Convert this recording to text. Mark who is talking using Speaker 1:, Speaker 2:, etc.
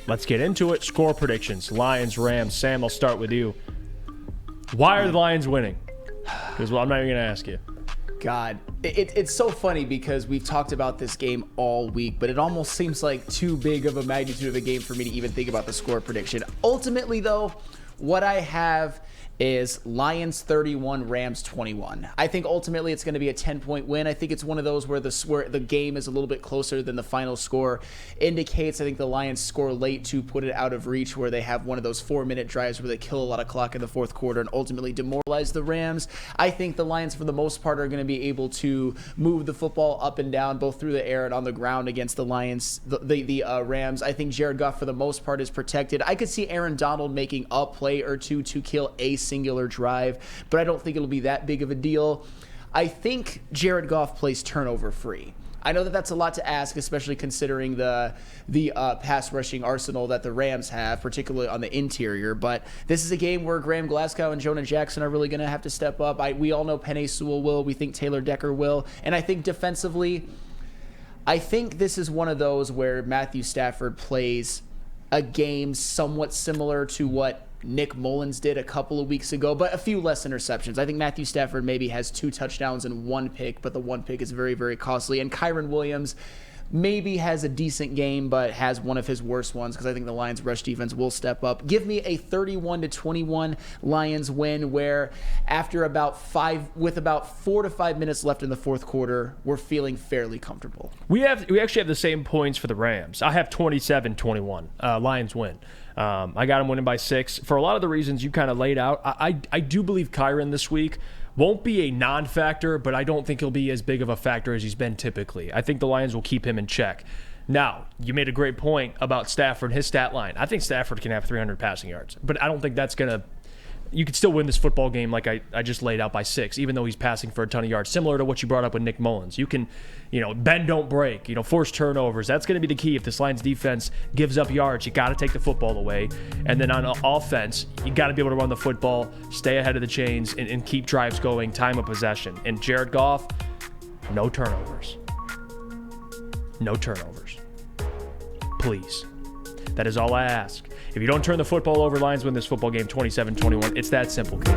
Speaker 1: let's get into it. Score predictions. Lions, Rams. Sam, I'll start with you. Why are the Lions winning? Because, I'm not even going to ask you.
Speaker 2: God, it's so funny because we've talked about this game all week, but it almost seems like too big of a magnitude of a game for me to even think about the score prediction. Ultimately, though, what I have is Lions 31, Rams 21. I think ultimately it's going to be a 10-point win. I think it's one of those where the game is a little bit closer than the final score indicates. I think the Lions score late to put it out of reach, where they have one of those 4-minute drives where they kill a lot of clock in the fourth quarter and ultimately demoralize the Rams. I think the Lions, for the most part, are going to be able to move the football up and down, both through the air and on the ground against the Lions, the Rams. I think Jared Goff, for the most part, is protected. I could see Aaron Donald making a play or two to kill a singular drive, but I don't think it'll be that big of a deal. I think Jared Goff plays turnover free. I know that that's a lot to ask, especially considering the pass rushing arsenal that the Rams have, particularly on the interior. But this is a game where Graham Glasgow and Jonah Jackson are really going to have to step up. We all know Penei Sewell will. We think Taylor Decker will. And I think defensively, I think this is one of those where Matthew Stafford plays a game somewhat similar to what Nick Mullins did a couple of weeks ago, but a few less interceptions. I think Matthew Stafford maybe has 2 touchdowns and 1 pick, but the 1 pick is very, very costly. And Kyren Williams maybe has a decent game, but has one of his worst ones, because I think the Lions' rush defense will step up. Give me a 31-21 Lions win, where after about 4 to 5 minutes left in the fourth quarter, we're feeling fairly comfortable.
Speaker 1: We actually have the same points for the Rams. I have 27-21. Lions win. I got them winning by 6. For a lot of the reasons you kind of laid out, I do believe Kyren this week won't be a non-factor, but I don't think he'll be as big of a factor as he's been typically. I think the Lions will keep him in check. Now, you made a great point about Stafford, his stat line. I think Stafford can have 300 passing yards, but I don't think that's going to – you could still win this football game like I just laid out by 6, even though he's passing for a ton of yards, similar to what you brought up with Nick Mullins. You can, bend, don't break, force turnovers. That's going to be the key. If this Lions defense gives up yards, you got to take the football away. And then on offense, you got to be able to run the football, stay ahead of the chains, and keep drives going, time of possession. And Jared Goff, no turnovers. No turnovers. Please. That is all I ask. If you don't turn the football over, Lions win this football game 27-21. It's that simple, kid.